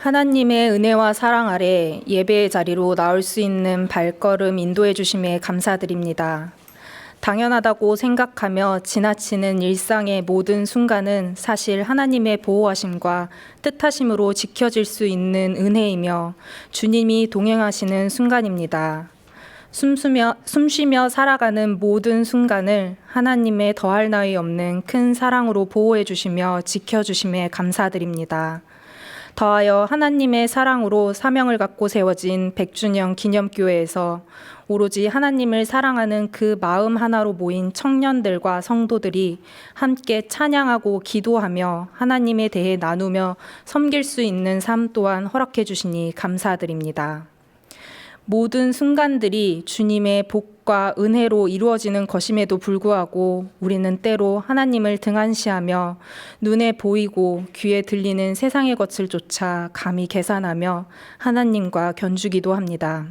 하나님의 은혜와 사랑 아래 예배의 자리로 나올 수 있는 발걸음 인도해 주심에 감사드립니다. 당연하다고 생각하며 지나치는 일상의 모든 순간은 사실 하나님의 보호하심과 뜻하심으로 지켜질 수 있는 은혜이며 주님이 동행하시는 순간입니다. 숨쉬며 살아가는 모든 순간을 하나님의 더할 나위 없는 큰 사랑으로 보호해 주시며 지켜주심에 감사드립니다. 더하여 하나님의 사랑으로 사명을 갖고 세워진 100주년 기념교회에서 오로지 하나님을 사랑하는 그 마음 하나로 모인 청년들과 성도들이 함께 찬양하고 기도하며 하나님에 대해 나누며 섬길 수 있는 삶 또한 허락해 주시니 감사드립니다. 모든 순간들이 주님의 복과 은혜로 이루어지는 것임에도 불구하고 우리는 때로 하나님을 등한시하며 눈에 보이고 귀에 들리는 세상의 것을 쫓아 감히 계산하며 하나님과 견주기도 합니다.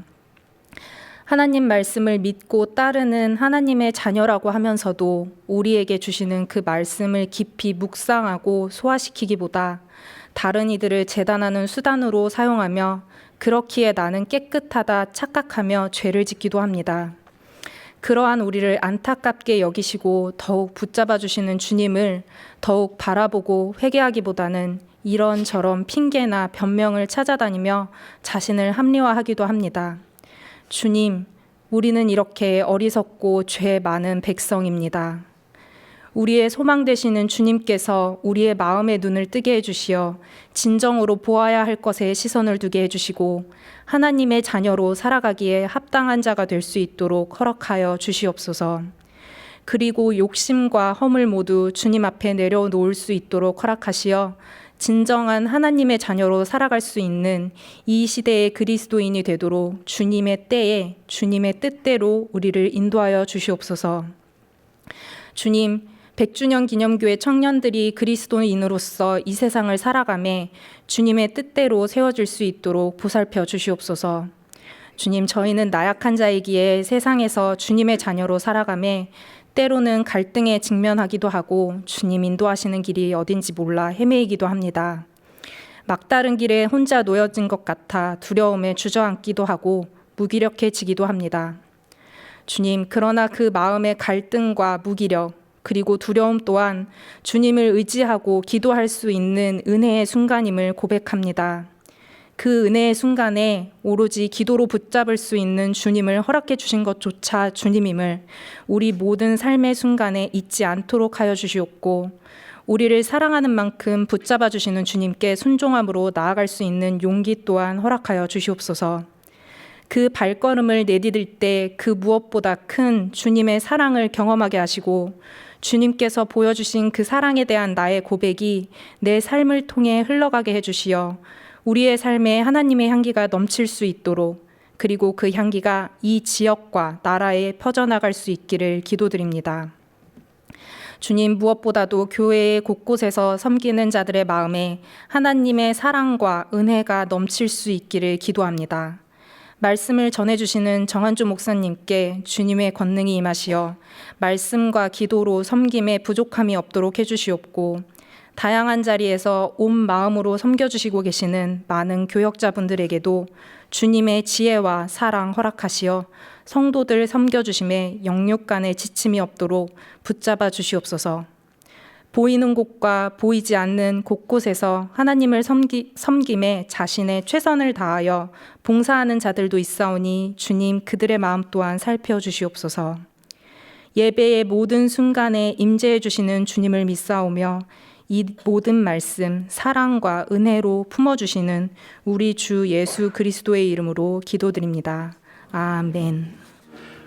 하나님 말씀을 믿고 따르는 하나님의 자녀라고 하면서도 우리에게 주시는 그 말씀을 깊이 묵상하고 소화시키기보다 다른 이들을 재단하는 수단으로 사용하며 그렇기에 나는 깨끗하다 착각하며 죄를 짓기도 합니다. 그러한 우리를 안타깝게 여기시고 더욱 붙잡아 주시는 주님을 더욱 바라보고 회개하기보다는 이런저런 핑계나 변명을 찾아다니며 자신을 합리화하기도 합니다. 주님, 우리는 이렇게 어리석고 죄 많은 백성입니다. 우리의 소망 되시는 주님께서 우리의 마음의 눈을 뜨게 해주시어 진정으로 보아야 할 것에 시선을 두게 해주시고 하나님의 자녀로 살아가기에 합당한 자가 될 수 있도록 허락하여 주시옵소서. 그리고 욕심과 허물 모두 주님 앞에 내려놓을 수 있도록 허락하시어 진정한 하나님의 자녀로 살아갈 수 있는 이 시대의 그리스도인이 되도록 주님의 때에 주님의 뜻대로 우리를 인도하여 주시옵소서. 주님, 100주년 기념교회 청년들이 그리스도인으로서 이 세상을 살아가며 주님의 뜻대로 세워질 수 있도록 보살펴 주시옵소서. 주님, 저희는 나약한 자이기에 세상에서 주님의 자녀로 살아가며 때로는 갈등에 직면하기도 하고 주님 인도하시는 길이 어딘지 몰라 헤매이기도 합니다. 막다른 길에 혼자 놓여진 것 같아 두려움에 주저앉기도 하고 무기력해지기도 합니다. 주님, 그러나 그 마음의 갈등과 무기력 그리고 두려움 또한 주님을 의지하고 기도할 수 있는 은혜의 순간임을 고백합니다. 그 은혜의 순간에 오로지 기도로 붙잡을 수 있는 주님을 허락해 주신 것조차 주님임을 우리 모든 삶의 순간에 잊지 않도록 하여 주시옵고 우리를 사랑하는 만큼 붙잡아 주시는 주님께 순종함으로 나아갈 수 있는 용기 또한 허락하여 주시옵소서. 그 발걸음을 내디딜 때 그 무엇보다 큰 주님의 사랑을 경험하게 하시고 주님께서 보여주신 그 사랑에 대한 나의 고백이 내 삶을 통해 흘러가게 해주시어 우리의 삶에 하나님의 향기가 넘칠 수 있도록 그리고 그 향기가 이 지역과 나라에 퍼져나갈 수 있기를 기도드립니다. 주님, 무엇보다도 교회의 곳곳에서 섬기는 자들의 마음에 하나님의 사랑과 은혜가 넘칠 수 있기를 기도합니다. 말씀을 전해주시는 정한주 목사님께 주님의 권능이 임하시어 말씀과 기도로 섬김에 부족함이 없도록 해주시옵고 다양한 자리에서 온 마음으로 섬겨주시고 계시는 많은 교역자분들에게도 주님의 지혜와 사랑 허락하시어 성도들 섬겨주심에 영육간의 지침이 없도록 붙잡아 주시옵소서. 보이는 곳과 보이지 않는 곳곳에서 하나님을 섬김에 자신의 최선을 다하여 봉사하는 자들도 있사오니 주님 그들의 마음 또한 살펴주시옵소서. 예배의 모든 순간에 임재해 주시는 주님을 믿사오며 이 모든 말씀 사랑과 은혜로 품어주시는 우리 주 예수 그리스도의 이름으로 기도드립니다. 아멘.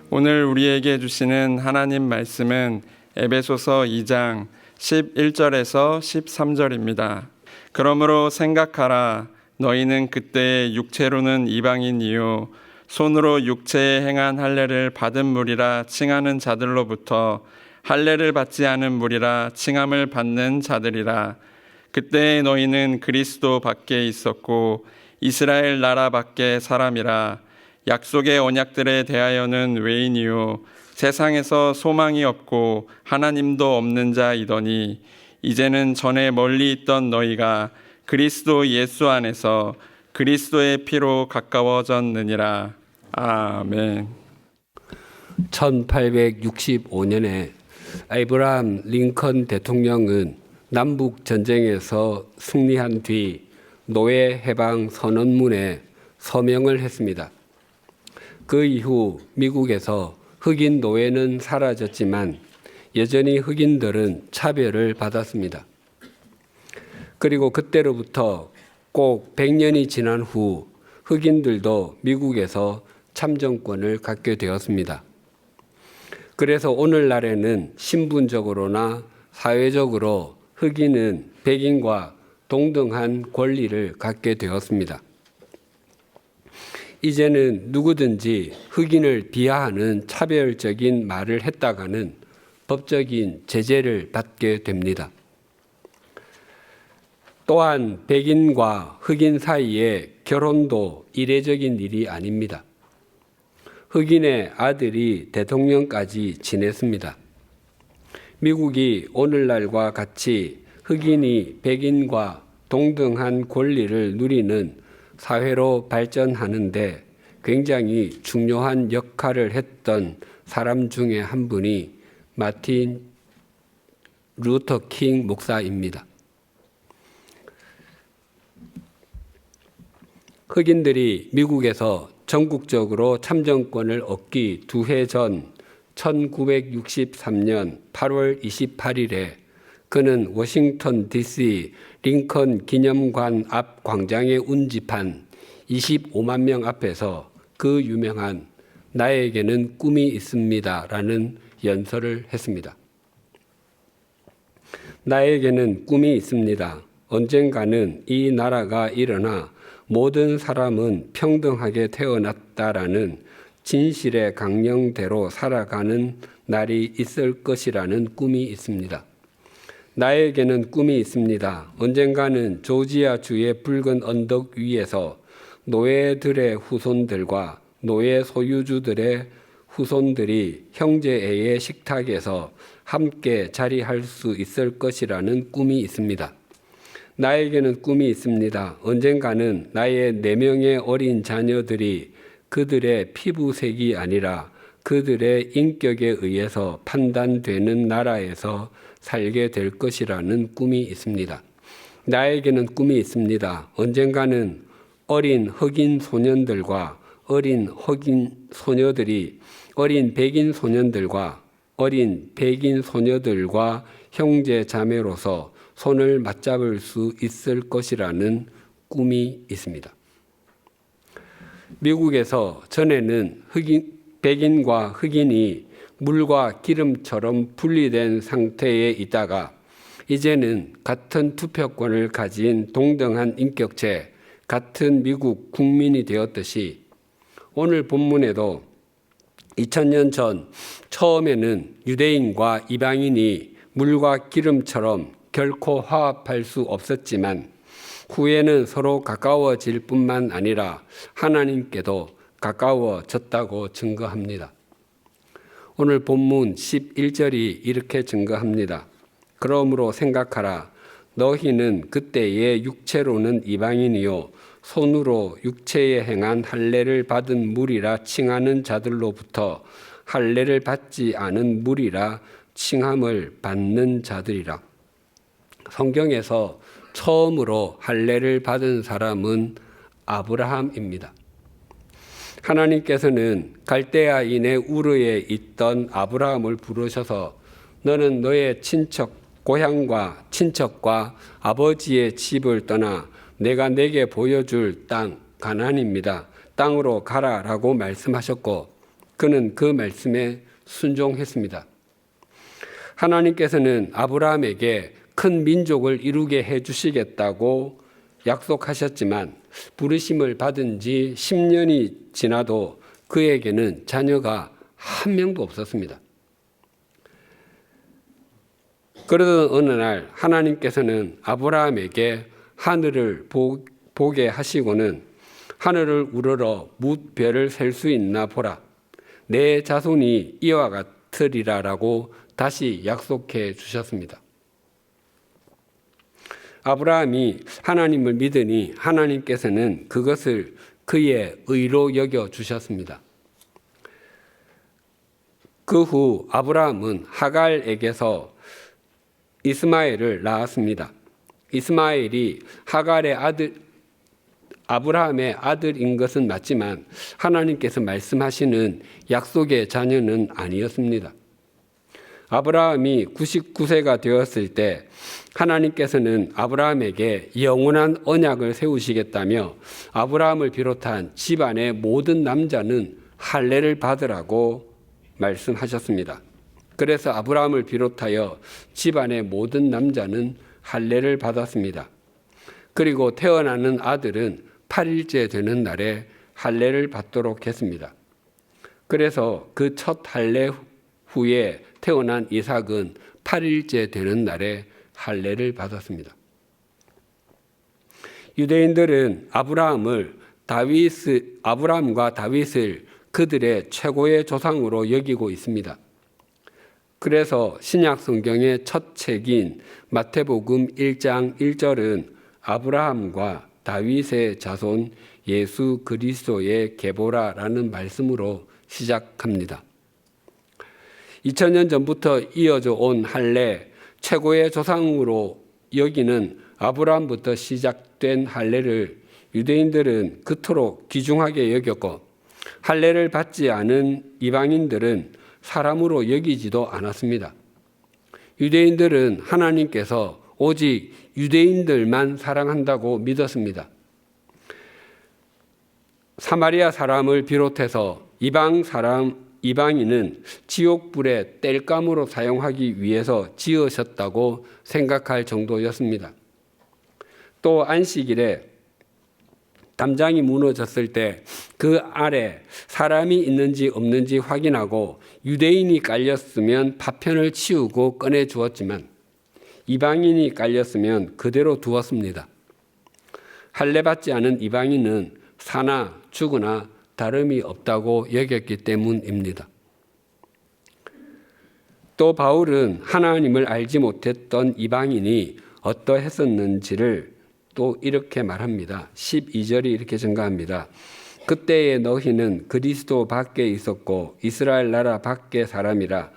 오늘 우리에게 주시는 하나님 말씀은 에베소서 2장 11절에서 13절입니다. 그러므로 생각하라. 너희는 그때 육체로는 이방인이요 손으로 육체에 행한 할례를 받은 무리라 칭하는 자들로부터 할례를 받지 않은 무리라 칭함을 받는 자들이라. 그때 너희는 그리스도 밖에 있었고 이스라엘 나라 밖에 사람이라. 약속의 언약들에 대하여는 외인이요 세상에서 소망이 없고 하나님도 없는 자이더니 이제는 전에 멀리 있던 너희가 그리스도 예수 안에서 그리스도의 피로 가까워졌느니라. 아멘. 1865년에 에이브라함 링컨 대통령은 남북 전쟁에서 승리한 뒤 노예 해방 선언문에 서명을 했습니다. 그 이후 미국에서 흑인 노예는 사라졌지만 여전히 흑인들은 차별을 받았습니다. 그리고 그때로부터 꼭 100년이 지난 후 흑인들도 미국에서 참정권을 갖게 되었습니다. 그래서 오늘날에는 신분적으로나 사회적으로 흑인은 백인과 동등한 권리를 갖게 되었습니다. 이제는 누구든지 흑인을 비하하는 차별적인 말을 했다가는 법적인 제재를 받게 됩니다. 또한 백인과 흑인 사이의 결혼도 이례적인 일이 아닙니다. 흑인의 아들이 대통령까지 지냈습니다. 미국이 오늘날과 같이 흑인이 백인과 동등한 권리를 누리는 사회로 발전하는데 굉장히 중요한 역할을 했던 사람 중에 한 분이 마틴 루터 킹 목사입니다. 흑인들이 미국에서 전국적으로 참정권을 얻기 2해 전 1963년 8월 28일에 그는 워싱턴 DC 링컨 기념관 앞 광장에 운집한 25만 명 앞에서 그 유명한 나에게는 꿈이 있습니다라는 연설을 했습니다. 나에게는 꿈이 있습니다. 언젠가는 이 나라가 일어나 모든 사람은 평등하게 태어났다라는 진실의 강령대로 살아가는 날이 있을 것이라는 꿈이 있습니다. 나에게는 꿈이 있습니다. 언젠가는 조지아주의 붉은 언덕 위에서 노예들의 후손들과 노예 소유주들의 후손들이 형제애의 식탁에서 함께 자리할 수 있을 것이라는 꿈이 있습니다. 나에게는 꿈이 있습니다. 언젠가는 나의 4명의 어린 자녀들이 그들의 피부색이 아니라 그들의 인격에 의해서 판단되는 나라에서 살게 될 것이라는 꿈이 있습니다. 나에게는 꿈이 있습니다. 언젠가는 어린 흑인 소년들과 어린 흑인 소녀들이 어린 백인 소년들과 어린 백인 소녀들과 형제 자매로서 손을 맞잡을 수 있을 것이라는 꿈이 있습니다. 미국에서 전에는 백인과 흑인이 물과 기름처럼 분리된 상태에 있다가 이제는 같은 투표권을 가진 동등한 인격체, 같은 미국 국민이 되었듯이 오늘 본문에도 2000년 전 처음에는 유대인과 이방인이 물과 기름처럼 결코 화합할 수 없었지만 후에는 서로 가까워질 뿐만 아니라 하나님께도 가까워졌다고 증거합니다. 오늘 본문 11절이 이렇게 증거합니다. 그러므로 생각하라. 너희는 그때의 육체로는 이방인이요 손으로 육체에 행한 할례를 받은 무리라 칭하는 자들로부터 할례를 받지 않은 무리라 칭함을 받는 자들이라. 성경에서 처음으로 할례를 받은 사람은 아브라함입니다. 하나님께서는 갈대아인의 우르에 있던 아브라함을 부르셔서 너는 너의 고향과 친척과 아버지의 집을 떠나 내가 내게 보여줄 땅 가나안입니다. 땅으로 가라라고 말씀하셨고 그는 그 말씀에 순종했습니다. 하나님께서는 아브라함에게 큰 민족을 이루게 해주시겠다고 약속하셨지만 부르심을 받은 지 10년이 지나도 그에게는 자녀가 한 명도 없었습니다. 그러던 어느 날 하나님께서는 아브라함에게 하늘을 보게 하시고는 하늘을 우러러 뭇별을 셀 수 있나 보라. 내 자손이 이와 같으리라라고 다시 약속해 주셨습니다. 아브라함이 하나님을 믿으니 하나님께서는 그것을 그의 의로 여겨 주셨습니다. 그 후 아브라함은 하갈에게서 이스마엘을 낳았습니다. 이스마엘이 하갈의 아브라함의 아들인 것은 맞지만 하나님께서 말씀하시는 약속의 자녀는 아니었습니다. 아브라함이 99세가 되었을 때 하나님께서는 아브라함에게 영원한 언약을 세우시겠다며 아브라함을 비롯한 집안의 모든 남자는 할례를 받으라고 말씀하셨습니다. 그래서 아브라함을 비롯하여 집안의 모든 남자는 할례를 받았습니다. 그리고 태어나는 아들은 8일째 되는 날에 할례를 받도록 했습니다. 그래서 그 첫 할례 후에 태어난 이삭은 8일째 되는 날에 할례를 받았습니다. 유대인들은 아브라함과 다윗을 그들의 최고의 조상으로 여기고 있습니다. 그래서 신약 성경의 첫 책인 마태복음 1장 1절은 아브라함과 다윗의 자손 예수 그리스도의 계보라라는 말씀으로 시작합니다. 2000년 전부터 이어져 온 할례, 최고의 조상으로 여기는 아브라함부터 시작된 할례를 유대인들은 그토록 귀중하게 여겼고 할례를 받지 않은 이방인들은 사람으로 여기지도 않았습니다. 유대인들은 하나님께서 오직 유대인들만 사랑한다고 믿었습니다. 사마리아 사람을 비롯해서 이방인은 지옥불의 땔감으로 사용하기 위해서 지으셨다고 생각할 정도였습니다. 또 안식일에 담장이 무너졌을 때 그 아래 사람이 있는지 없는지 확인하고 유대인이 깔렸으면 파편을 치우고 꺼내 주었지만 이방인이 깔렸으면 그대로 두었습니다. 할례 받지 않은 이방인은 사나 죽으나 다름이 없다고 여겼기 때문입니다. 또 바울은 하나님을 알지 못했던 이방인이 어떠했었는지를 또 이렇게 말합니다. 12절이 이렇게 증가합니다. 그때에 너희는 그리스도 밖에 있었고 이스라엘 나라 밖의 사람이라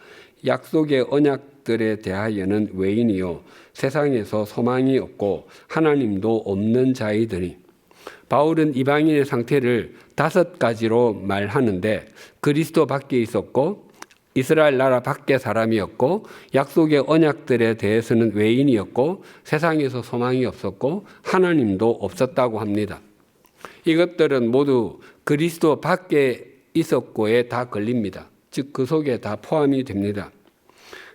약속의 언약들에 대하여는 외인이요 세상에서 소망이 없고 하나님도 없는 자이더니 바울은 이방인의 상태를 5가지로 말하는데 그리스도 밖에 있었고 이스라엘 나라 밖의 사람이었고 약속의 언약들에 대해서는 외인이었고 세상에서 소망이 없었고 하나님도 없었다고 합니다. 이것들은 모두 그리스도 밖에 있었고에 다 걸립니다. 즉 그 속에 다 포함이 됩니다.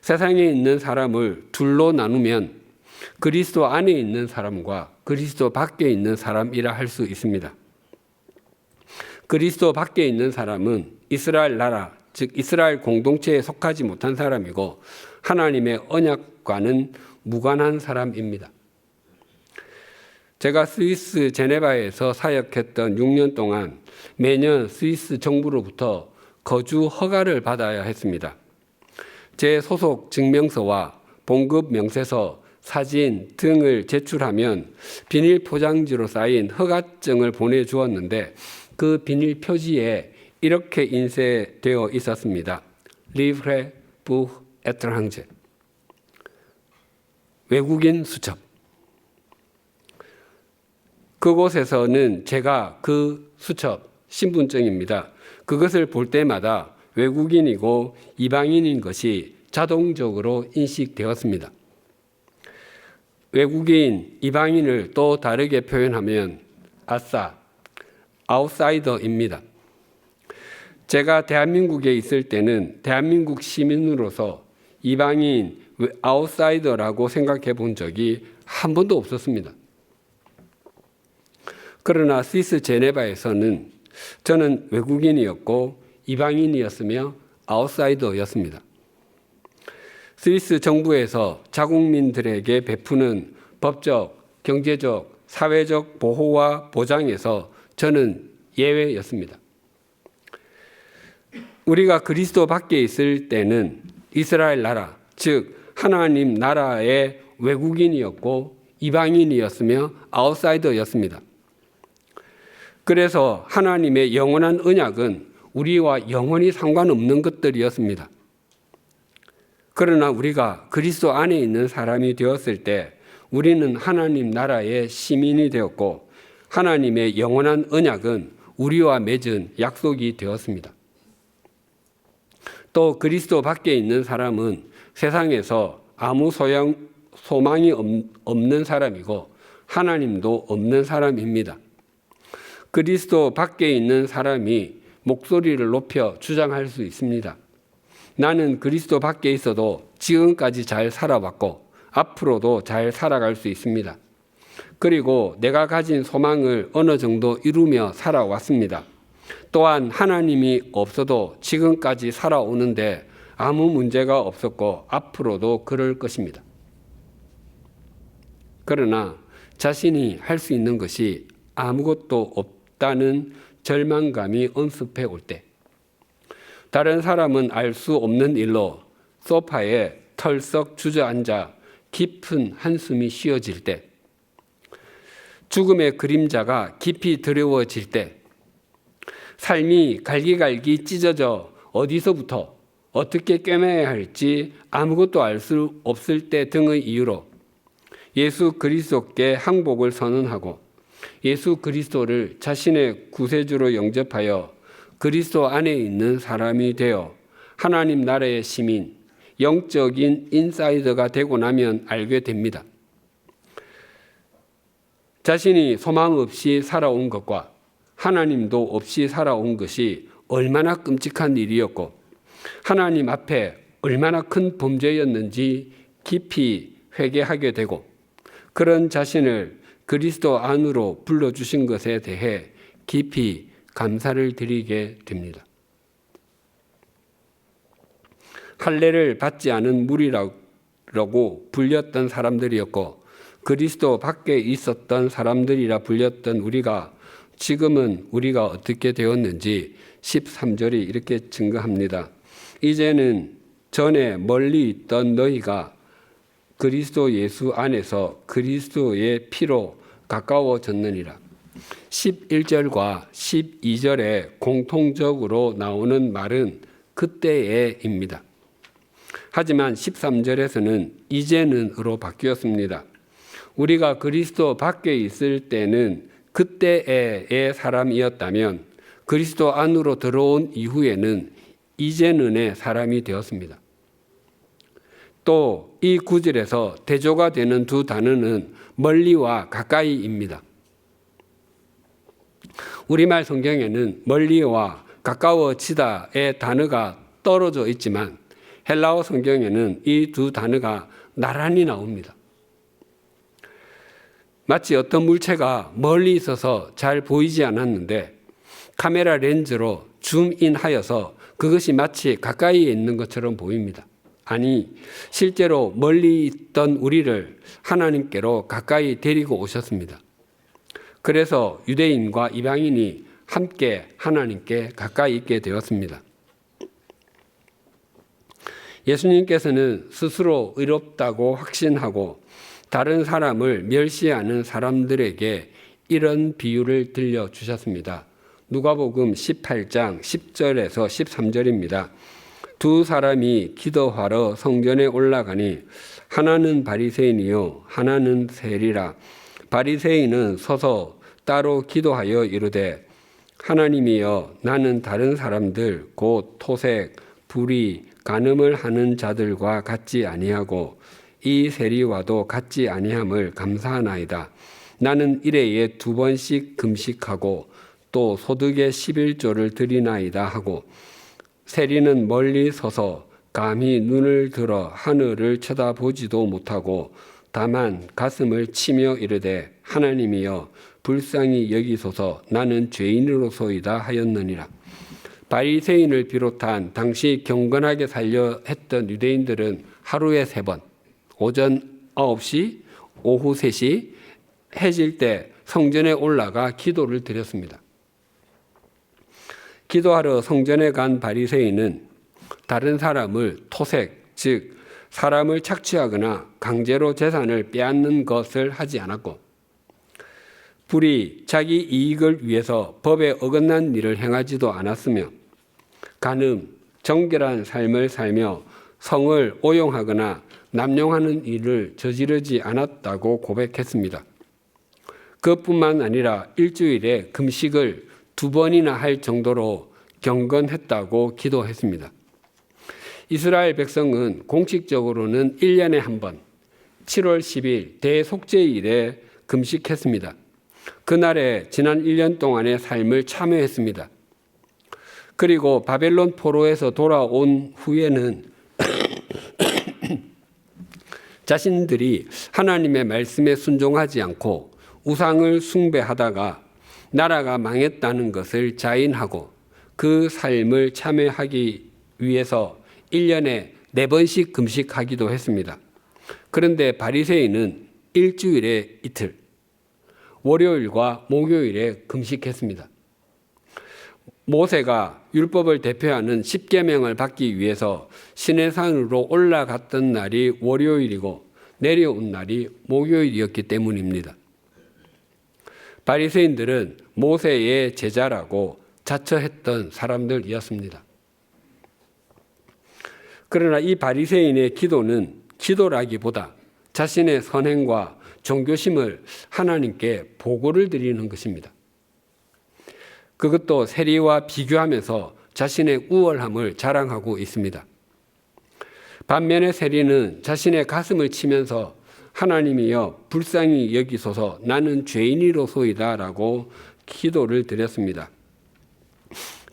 세상에 있는 사람을 둘로 나누면 그리스도 안에 있는 사람과 그리스도 밖에 있는 사람이라 할 수 있습니다. 그리스도 밖에 있는 사람은 이스라엘 나라, 즉 이스라엘 공동체에 속하지 못한 사람이고 하나님의 언약과는 무관한 사람입니다. 제가 스위스 제네바에서 사역했던 6년 동안 매년 스위스 정부로부터 거주 허가를 받아야 했습니다. 제 소속 증명서와 봉급 명세서, 사진 등을 제출하면 비닐 포장지로 쌓인 허가증을 보내주었는데 그 비닐 표지에 이렇게 인쇄되어 있었습니다. Livre pour étranger. 외국인 수첩. 그곳에서는 제가 그 수첩, 신분증입니다. 그것을 볼 때마다 외국인이고 이방인인 것이 자동적으로 인식되었습니다. 외국인, 이방인을 또 다르게 표현하면 아싸, 아웃사이더입니다. 제가 대한민국에 있을 때는 대한민국 시민으로서 이방인, 아웃사이더라고 생각해 본 적이 한 번도 없었습니다. 그러나 스위스 제네바에서는 저는 외국인이었고 이방인이었으며 아웃사이더였습니다. 스위스 정부에서 자국민들에게 베푸는 법적, 경제적, 사회적 보호와 보장에서 저는 예외였습니다. 우리가 그리스도 밖에 있을 때는 이스라엘 나라, 즉 하나님 나라의 외국인이었고 이방인이었으며 아웃사이더였습니다. 그래서 하나님의 영원한 언약은 우리와 영원히 상관없는 것들이었습니다. 그러나 우리가 그리스도 안에 있는 사람이 되었을 때 우리는 하나님 나라의 시민이 되었고 하나님의 영원한 언약은 우리와 맺은 약속이 되었습니다. 또 그리스도 밖에 있는 사람은 세상에서 아무 소망이 없는 사람이고 하나님도 없는 사람입니다. 그리스도 밖에 있는 사람이 목소리를 높여 주장할 수 있습니다. 나는 그리스도 밖에 있어도 지금까지 잘 살아왔고 앞으로도 잘 살아갈 수 있습니다. 그리고 내가 가진 소망을 어느 정도 이루며 살아왔습니다. 또한 하나님이 없어도 지금까지 살아오는데 아무 문제가 없었고 앞으로도 그럴 것입니다. 그러나 자신이 할 수 있는 것이 아무것도 없다는 절망감이 엄습해 올 때, 다른 사람은 알 수 없는 일로 소파에 털썩 주저앉아 깊은 한숨이 쉬어질 때, 죽음의 그림자가 깊이 두려워질 때, 삶이 갈기갈기 찢어져 어디서부터 어떻게 꿰매야 할지 아무것도 알 수 없을 때 등의 이유로 예수 그리스도께 항복을 선언하고 예수 그리스도를 자신의 구세주로 영접하여 그리스도 안에 있는 사람이 되어 하나님 나라의 시민, 영적인 인사이더가 되고 나면 알게 됩니다. 자신이 소망 없이 살아온 것과 하나님도 없이 살아온 것이 얼마나 끔찍한 일이었고 하나님 앞에 얼마나 큰 범죄였는지 깊이 회개하게 되고 그런 자신을 그리스도 안으로 불러주신 것에 대해 깊이 감사를 드리게 됩니다. 할례를 받지 않은 무리라고 불렸던 사람들이었고 그리스도 밖에 있었던 사람들이라 불렸던 우리가 지금은 우리가 어떻게 되었는지 13절이 이렇게 증거합니다. 이제는 전에 멀리 있던 너희가 그리스도 예수 안에서 그리스도의 피로 가까워졌느니라. 11절과 12절에 공통적으로 나오는 말은 그때에입니다. 하지만 13절에서는 이제는으로 바뀌었습니다. 우리가 그리스도 밖에 있을 때는 그때의 사람이었다면 그리스도 안으로 들어온 이후에는 이제는의 사람이 되었습니다. 또 이 구절에서 대조가 되는 두 단어는 멀리와 가까이입니다. 우리말 성경에는 멀리와 가까워지다의 단어가 떨어져 있지만 헬라어 성경에는 이 두 단어가 나란히 나옵니다. 마치 어떤 물체가 멀리 있어서 잘 보이지 않았는데 카메라 렌즈로 줌인하여서 그것이 마치 가까이에 있는 것처럼 보입니다. 아니, 실제로 멀리 있던 우리를 하나님께로 가까이 데리고 오셨습니다. 그래서 유대인과 이방인이 함께 하나님께 가까이 있게 되었습니다. 예수님께서는 스스로 의롭다고 확신하고 다른 사람을 멸시하는 사람들에게 이런 비유를 들려주셨습니다. 누가복음 18장 10절에서 13절입니다. 두 사람이 기도하러 성전에 올라가니 하나는 바리새인이요 하나는 세리라. 바리새인은 서서 따로 기도하여 이르되 하나님이여 나는 다른 사람들 곧 토색, 불의, 간음을 하는 자들과 같지 아니하고 이 세리와도 같지 아니함을 감사하나이다. 나는 일회에 2번씩 금식하고 또 소득의 11조를 드리나이다 하고 세리는 멀리 서서 감히 눈을 들어 하늘을 쳐다보지도 못하고 다만 가슴을 치며 이르되 하나님이여 불쌍히 여기소서 나는 죄인으로소이다 하였느니라. 바리새인을 비롯한 당시 경건하게 살려 했던 유대인들은 하루에 3번, 오전 9시, 오후 3시, 해질 때 성전에 올라가 기도를 드렸습니다. 기도하러 성전에 간 바리새인은 다른 사람을 토색, 즉 사람을 착취하거나 강제로 재산을 빼앗는 것을 하지 않았고, 불의, 자기 이익을 위해서 법에 어긋난 일을 행하지도 않았으며, 간음, 정결한 삶을 살며 성을 오용하거나 남용하는 일을 저지르지 않았다고 고백했습니다. 그것뿐만 아니라 일주일에 금식을 2번이나 할 정도로 경건했다고 기도했습니다. 이스라엘 백성은 공식적으로는 1년에 한 번, 7월 10일 대속죄일에 금식했습니다. 그날에 지난 1년 동안의 삶을 참여했습니다. 그리고 바벨론 포로에서 돌아온 후에는 자신들이 하나님의 말씀에 순종하지 않고 우상을 숭배하다가 나라가 망했다는 것을 자인하고 그 삶을 참여하기 위해서 1년에 4번씩 금식하기도 했습니다. 그런데 바리새인은 일주일에 이틀, 월요일과 목요일에 금식했습니다. 모세가 율법을 대표하는 10계명을 받기 위해서 시내산으로 올라갔던 날이 월요일이고 내려온 날이 목요일이었기 때문입니다. 바리새인들은 모세의 제자라고 자처했던 사람들이었습니다. 그러나 이 바리새인의 기도는 기도라기보다 자신의 선행과 종교심을 하나님께 보고를 드리는 것입니다. 그것도 세리와 비교하면서 자신의 우월함을 자랑하고 있습니다. 반면에 세리는 자신의 가슴을 치면서 하나님이여 불쌍히 여기소서 나는 죄인이로소이다 라고 기도를 드렸습니다.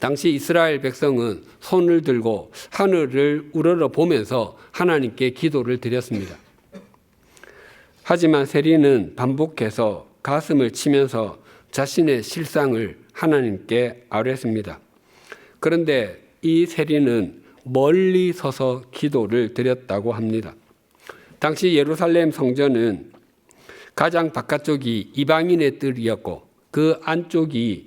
당시 이스라엘 백성은 손을 들고 하늘을 우러러 보면서 하나님께 기도를 드렸습니다. 하지만 세리는 반복해서 가슴을 치면서 자신의 실상을 하나님께 아뢰습니다. 그런데 이 세리는 멀리 서서 기도를 드렸다고 합니다. 당시 예루살렘 성전은 가장 바깥쪽이 이방인의 뜰이었고 그 안쪽이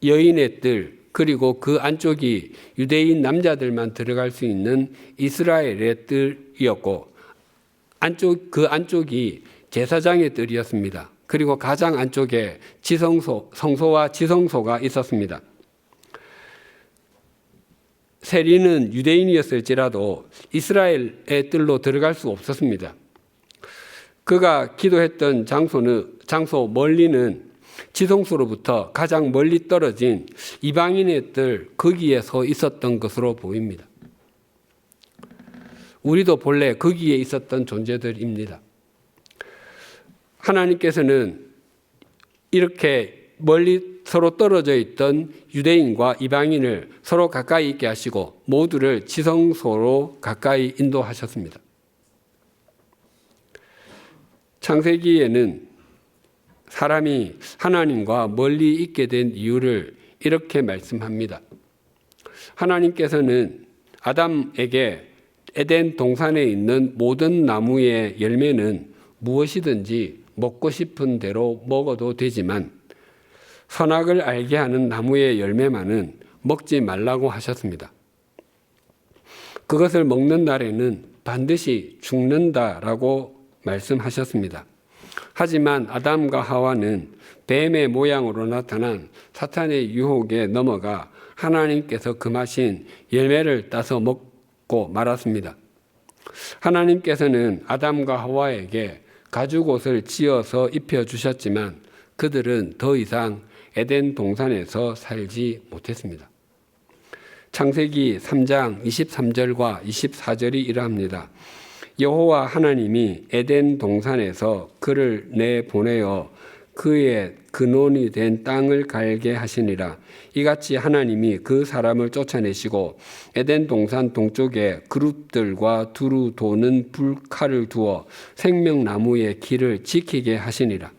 여인의 뜰, 그리고 그 안쪽이 유대인 남자들만 들어갈 수 있는 이스라엘의 뜰이었고 그 안쪽이 제사장의 뜰이었습니다. 그리고 가장 안쪽에 성소와 지성소가 있었습니다. 세리는 유대인이었을지라도 이스라엘의 뜰로 들어갈 수 없었습니다. 그가 기도했던 장소 멀리는 지성소로부터 가장 멀리 떨어진 이방인의 뜰 거기에 서 있었던 것으로 보입니다. 우리도 본래 거기에 있었던 존재들입니다. 하나님께서는 이렇게 멀리 서로 떨어져 있던 유대인과 이방인을 서로 가까이 있게 하시고 모두를 지성소로 가까이 인도하셨습니다. 창세기에는 사람이 하나님과 멀리 있게 된 이유를 이렇게 말씀합니다. 하나님께서는 아담에게 에덴 동산에 있는 모든 나무의 열매는 무엇이든지 먹고 싶은 대로 먹어도 되지만 선악을 알게 하는 나무의 열매만은 먹지 말라고 하셨습니다. 그것을 먹는 날에는 반드시 죽는다라고 말씀하셨습니다. 하지만 아담과 하와는 뱀의 모양으로 나타난 사탄의 유혹에 넘어가 하나님께서 금하신 열매를 따서 먹고 말았습니다. 하나님께서는 아담과 하와에게 가죽옷을 지어서 입혀주셨지만 그들은 더 이상 에덴 동산에서 살지 못했습니다. 창세기 3장 23절과 24절이 이러합니다. 여호와 하나님이 에덴 동산에서 그를 내보내어 그의 근원이 된 땅을 갈게 하시니라. 이같이 하나님이 그 사람을 쫓아내시고 에덴 동산 동쪽에 그룹들과 두루 도는 불칼을 두어 생명나무의 길을 지키게 하시니라.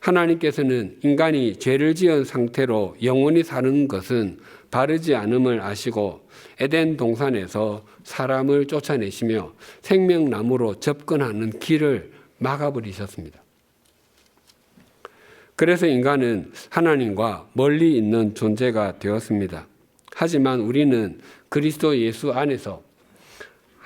하나님께서는 인간이 죄를 지은 상태로 영원히 사는 것은 바르지 않음을 아시고 에덴 동산에서 사람을 쫓아내시며 생명나무로 접근하는 길을 막아버리셨습니다. 그래서 인간은 하나님과 멀리 있는 존재가 되었습니다. 하지만 우리는 그리스도 예수 안에서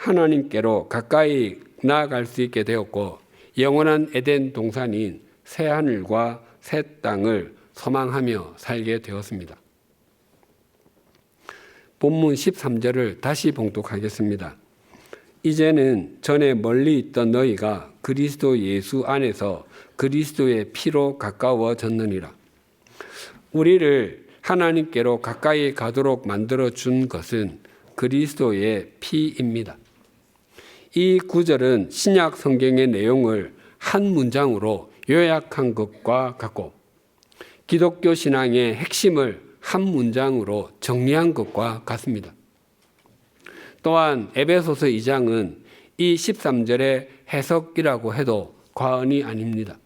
하나님께로 가까이 나아갈 수 있게 되었고 영원한 에덴 동산인 새 하늘과 새 땅을 소망하며 살게 되었습니다. 본문 13절을 다시 봉독하겠습니다. 이제는 전에 멀리 있던 너희가 그리스도 예수 안에서 그리스도의 피로 가까워졌느니라. 우리를 하나님께로 가까이 가도록 만들어 준 것은 그리스도의 피입니다. 이 구절은 신약 성경의 내용을 한 문장으로 요약한 것과 같고 기독교 신앙의 핵심을 한 문장으로 정리한 것과 같습니다. 또한 에베소서 2장은 이 13절의 해석이라고 해도 과언이 아닙니다.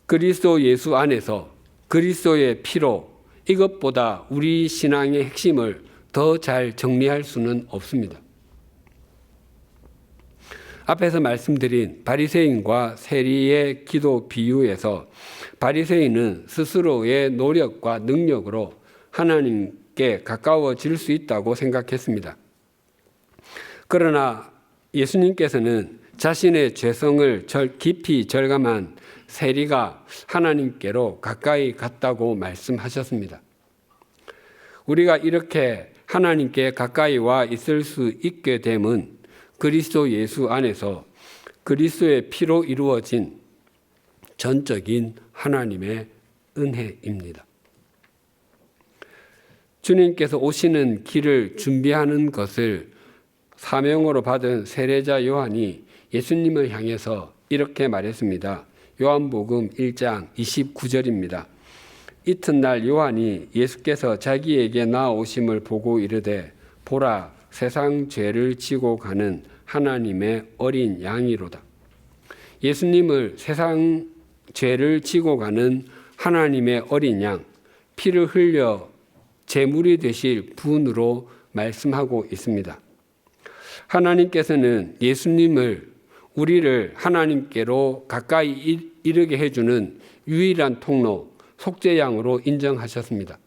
그리스도 예수 안에서 그리스도의 피로 이것보다 우리 신앙의 핵심을 더 잘 정리할 수는 없습니다. 앞에서 말씀드린 바리새인과 세리의 기도 비유에서 바리새인은 스스로의 노력과 능력으로 하나님께 가까워질 수 있다고 생각했습니다. 그러나 예수님께서는 자신의 죄성을 깊이 절감한 세리가 하나님께로 가까이 갔다고 말씀하셨습니다. 우리가 이렇게 하나님께 가까이 와 있을 수 있게 됨은 그리스도 예수 안에서 그리스도의 피로 이루어진 전적인 하나님의 은혜입니다. 주님께서 오시는 길을 준비하는 것을 사명으로 받은 세례자 요한이 예수님을 향해서 이렇게 말했습니다. 요한복음 1장 29절입니다. 이튿날 요한이 예수께서 자기에게 나오심을 보고 이르되 보라 세상 죄를 지고 가는 하나님의 어린 양이로다. 예수님을 세상 죄를 지고 가는 하나님의 어린 양, 피를 흘려 제물이 되실 분으로 말씀하고 있습니다. 하나님께서는 예수님을 우리를 하나님께로 가까이 이르게 해주는 유일한 통로, 속죄양으로 인정하셨습니다.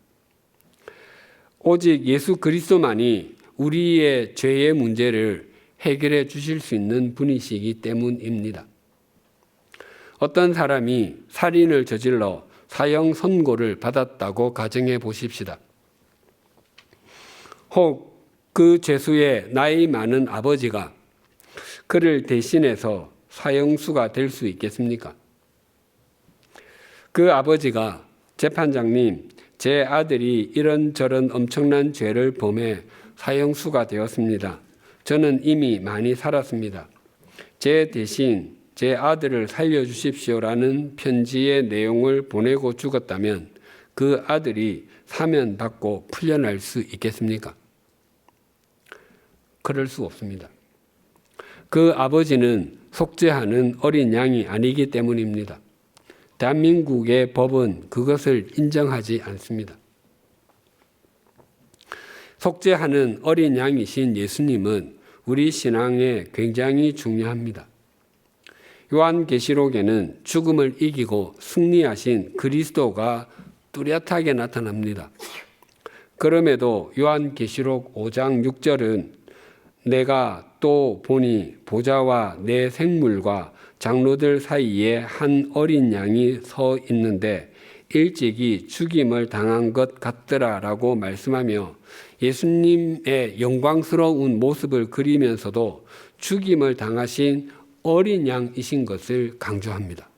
오직 예수 그리스도만이 우리의 죄의 문제를 해결해 주실 수 있는 분이시기 때문입니다. 어떤 사람이 살인을 저질러 사형 선고를 받았다고 가정해 보십시다. 혹 그 죄수의 나이 많은 아버지가 그를 대신해서 사형수가 될 수 있겠습니까? 그 아버지가 재판장님, 제 아들이 이런저런 엄청난 죄를 범해 사형수가 되었습니다. 저는 이미 많이 살았습니다. 제 대신 제 아들을 살려주십시오라는 편지의 내용을 보내고 죽었다면 그 아들이 사면받고 풀려날 수 있겠습니까? 그럴 수 없습니다. 그 아버지는 속죄하는 어린 양이 아니기 때문입니다. 대한민국의 법은 그것을 인정하지 않습니다. 속죄하는 어린 양이신 예수님은 우리 신앙에 굉장히 중요합니다. 요한계시록에는 죽음을 이기고 승리하신 그리스도가 뚜렷하게 나타납니다. 그럼에도 요한계시록 5장 6절은 내가 또 보니 보좌와 내 생물과 장로들 사이에 한 어린 양이 서 있는데 일찍이 죽임을 당한 것 같더라라고 말씀하며 예수님의 영광스러운 모습을 그리면서도 죽임을 당하신 어린 양이신 것을 강조합니다.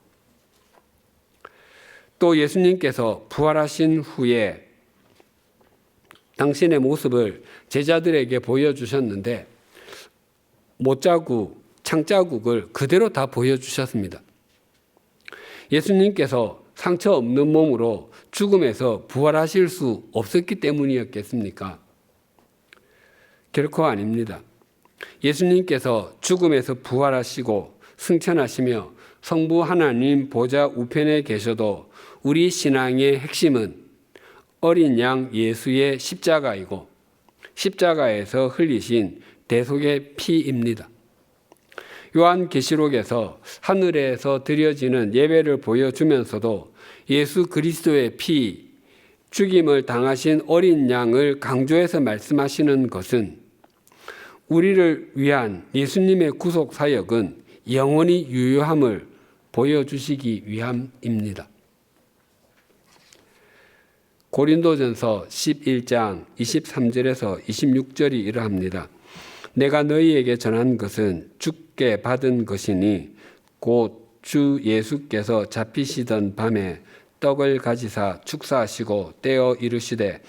또 예수님께서 부활하신 후에 당신의 모습을 제자들에게 보여주셨는데 못자국, 창자국을 그대로 다 보여주셨습니다. 예수님께서 상처 없는 몸으로 죽음에서 부활하실 수 없었기 때문이었겠습니까? 결코 아닙니다. 예수님께서 죽음에서 부활하시고 승천하시며 성부 하나님 보좌 우편에 계셔도 우리 신앙의 핵심은 어린 양 예수의 십자가이고 십자가에서 흘리신 대속의 피입니다. 요한계시록에서 하늘에서 드려지는 예배를 보여주면서도 예수 그리스도의 피, 죽임을 당하신 어린 양을 강조해서 말씀하시는 것은 우리를 위한 예수님의 구속 사역은 영원히 유효함을 보여주시기 위함입니다. 고린도전서 11장 23절에서 26절이 이러합니다. 내가 너희에게 전한 것은 주께 받은 것이니 곧 주 예수께서 잡히시던 밤에 떡을 가지사 축사하시고 떼어 이르시되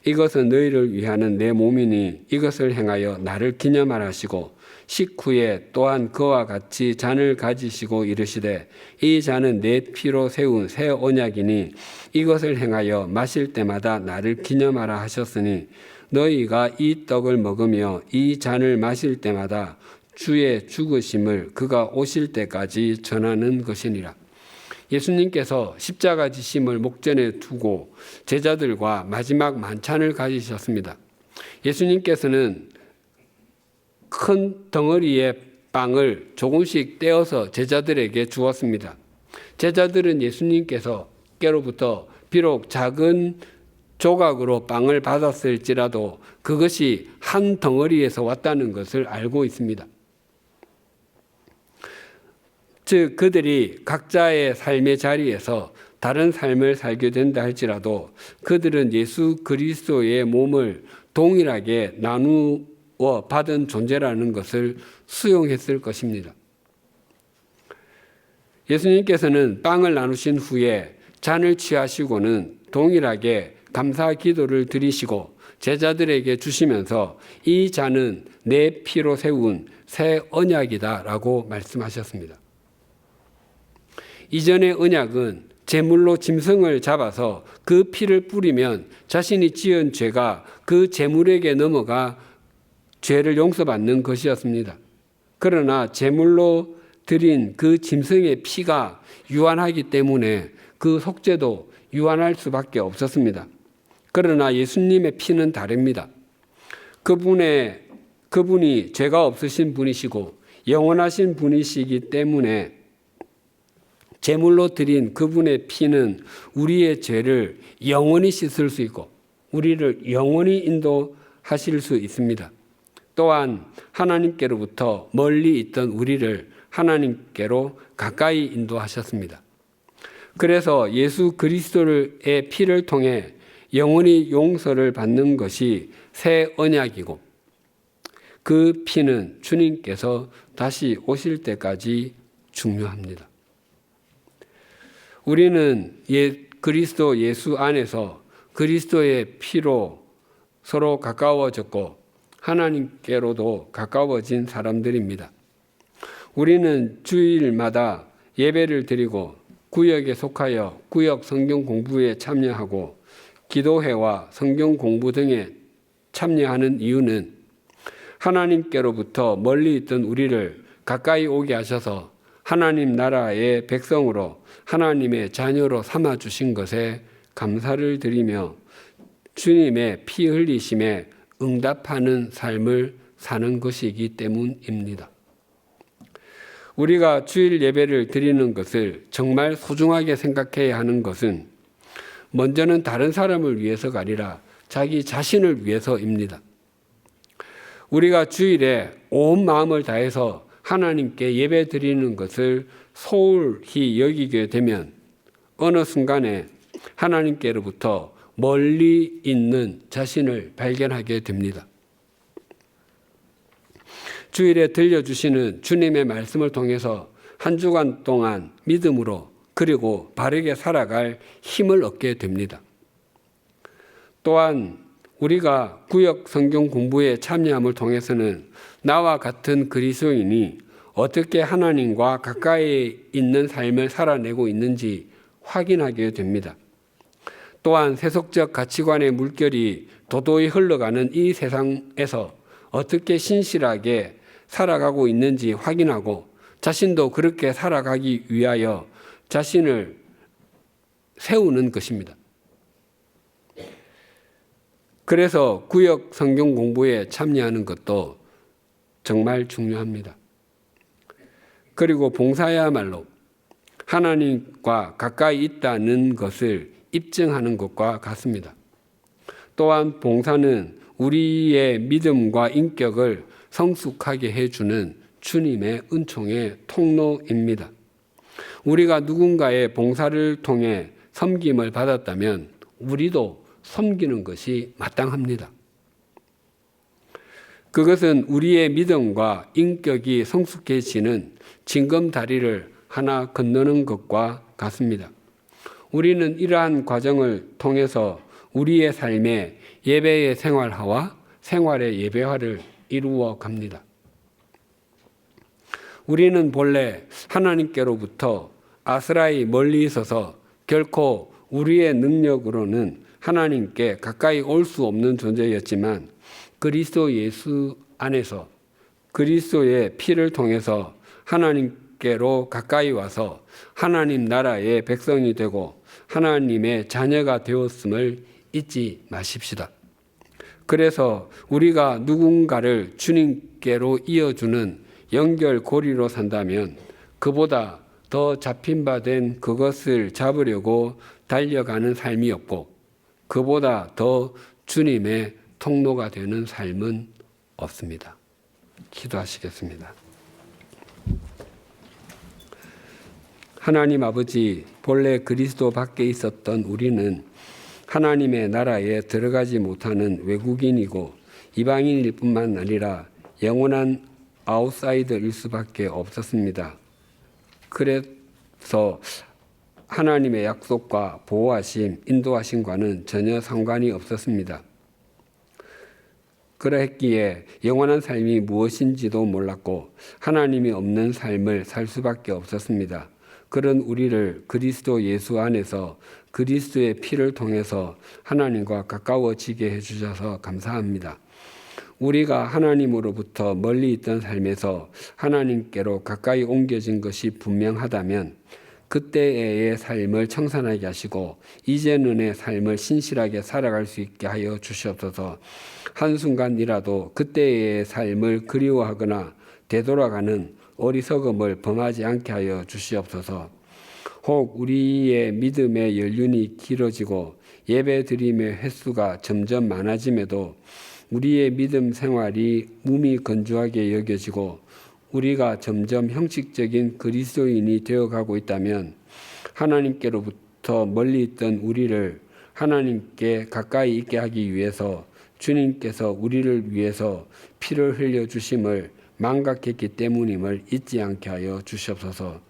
이것은 너희를 위하는 내 몸이니 이것을 행하여 나를 기념하라 하시고 식후에 또한 그와 같이 잔을 가지시고 이르시되 이 잔은 내 피로 세운 새 언약이니 이것을 행하여 마실 때마다 나를 기념하라 하셨으니 너희가 이 떡을 먹으며 이 잔을 마실 때마다 주의 죽으심을 그가 오실 때까지 전하는 것이니라. 예수님께서 십자가 지심을 목전에 두고 제자들과 마지막 만찬을 가지셨습니다. 예수님께서는 큰 덩어리의 빵을 조금씩 떼어서 제자들에게 주었습니다. 제자들은 예수님께서께로부터 비록 작은 조각으로 빵을 받았을지라도 그것이 한 덩어리에서 왔다는 것을 알고 있습니다. 즉 그들이 각자의 삶의 자리에서 다른 삶을 살게 된다 할지라도 그들은 예수 그리스도의 몸을 동일하게 나누어 받은 존재라는 것을 수용했을 것입니다. 예수님께서는 빵을 나누신 후에 잔을 취하시고는 동일하게 감사 기도를 드리시고 제자들에게 주시면서 이 잔은 내 피로 세운 새 언약이다라고 말씀하셨습니다. 이전의 언약은 제물로 짐승을 잡아서 그 피를 뿌리면 자신이 지은 죄가 그 제물에게 넘어가 죄를 용서받는 것이었습니다. 그러나 제물로 드린 그 짐승의 피가 유한하기 때문에 그 속죄도 유한할 수밖에 없었습니다. 그러나 예수님의 피는 다릅니다. 그분이 죄가 없으신 분이시고 영원하신 분이시기 때문에 제물로 드린 그분의 피는 우리의 죄를 영원히 씻을 수 있고 우리를 영원히 인도하실 수 있습니다. 또한 하나님께로부터 멀리 있던 우리를 하나님께로 가까이 인도하셨습니다. 그래서 예수 그리스도의 피를 통해 영원히 용서를 받는 것이 새 언약이고 그 피는 주님께서 다시 오실 때까지 중요합니다. 우리는 그리스도 예수 안에서 그리스도의 피로 서로 가까워졌고 하나님께로도 가까워진 사람들입니다. 우리는 주일마다 예배를 드리고 구역에 속하여 구역 성경 공부에 참여하고 기도회와 성경 공부 등에 참여하는 이유는 하나님께로부터 멀리 있던 우리를 가까이 오게 하셔서 하나님 나라의 백성으로 하나님의 자녀로 삼아주신 것에 감사를 드리며 주님의 피 흘리심에 응답하는 삶을 사는 것이기 때문입니다. 우리가 주일 예배를 드리는 것을 정말 소중하게 생각해야 하는 것은 먼저는 다른 사람을 위해서가 아니라 자기 자신을 위해서입니다. 우리가 주일에 온 마음을 다해서 하나님께 예배 드리는 것을 소홀히 여기게 되면 어느 순간에 하나님께로부터 멀리 있는 자신을 발견하게 됩니다. 주일에 들려주시는 주님의 말씀을 통해서 한 주간 동안 믿음으로 그리고 바르게 살아갈 힘을 얻게 됩니다. 또한 우리가 구역 성경 공부에 참여함을 통해서는 나와 같은 그리스도인이 어떻게 하나님과 가까이 있는 삶을 살아내고 있는지 확인하게 됩니다. 또한 세속적 가치관의 물결이 도도히 흘러가는 이 세상에서 어떻게 신실하게 살아가고 있는지 확인하고 자신도 그렇게 살아가기 위하여 자신을 세우는 것입니다. 그래서 구역 성경 공부에 참여하는 것도 정말 중요합니다. 그리고 봉사야말로 하나님과 가까이 있다는 것을 입증하는 것과 같습니다. 또한 봉사는 우리의 믿음과 인격을 성숙하게 해주는 주님의 은총의 통로입니다. 우리가 누군가의 봉사를 통해 섬김을 받았다면 우리도 섬기는 것이 마땅합니다. 그것은 우리의 믿음과 인격이 성숙해지는 징검다리를 하나 건너는 것과 같습니다. 우리는 이러한 과정을 통해서 우리의 삶에 예배의 생활화와 생활의 예배화를 이루어 갑니다. 우리는 본래 하나님께로부터 아스라이 멀리 있어서 결코 우리의 능력으로는 하나님께 가까이 올 수 없는 존재였지만 그리스도 예수 안에서 그리스도의 피를 통해서 하나님께로 가까이 와서 하나님 나라의 백성이 되고 하나님의 자녀가 되었음을 잊지 마십시다. 그래서 우리가 누군가를 주님께로 이어주는 연결고리로 산다면 그보다 더 잡힌 바 된 그것을 잡으려고 달려가는 삶이 없고 그보다 더 주님의 통로가 되는 삶은 없습니다. 기도하시겠습니다. 하나님 아버지, 본래 그리스도 밖에 있었던 우리는 하나님의 나라에 들어가지 못하는 외국인이고 이방인일 뿐만 아니라 영원한 아웃사이더일 수밖에 없었습니다. 그래서 하나님의 약속과 보호하심, 인도하심과는 전혀 상관이 없었습니다. 그러했기에 영원한 삶이 무엇인지도 몰랐고 하나님이 없는 삶을 살 수밖에 없었습니다. 그런 우리를 그리스도 예수 안에서 그리스도의 피를 통해서 하나님과 가까워지게 해주셔서 감사합니다. 우리가 하나님으로부터 멀리 있던 삶에서 하나님께로 가까이 옮겨진 것이 분명하다면 그때의 삶을 청산하게 하시고 이제는의 삶을 신실하게 살아갈 수 있게 하여 주시옵소서. 한순간이라도 그때의 삶을 그리워하거나 되돌아가는 어리석음을 범하지 않게 하여 주시옵소서. 혹 우리의 믿음의 연륜이 길어지고 예배드림의 횟수가 점점 많아짐에도 우리의 믿음 생활이 몸이 건조하게 여겨지고 우리가 점점 형식적인 그리스도인이 되어가고 있다면 하나님께로부터 멀리 있던 우리를 하나님께 가까이 있게 하기 위해서 주님께서 우리를 위해서 피를 흘려주심을 망각했기 때문임을 잊지 않게 하여 주시옵소서.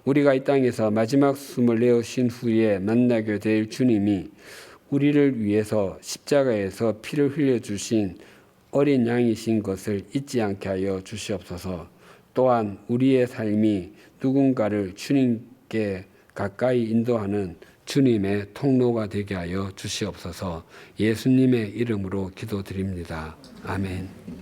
우리가 이 땅에서 마지막 숨을 내어신 후에 만나게 될 주님이 우리를 위해서 십자가에서 피를 흘려주신 어린 양이신 것을 잊지 않게 하여 주시옵소서. 또한 우리의 삶이 누군가를 주님께 가까이 인도하는 주님의 통로가 되게 하여 주시옵소서. 예수님의 이름으로 기도드립니다. 아멘.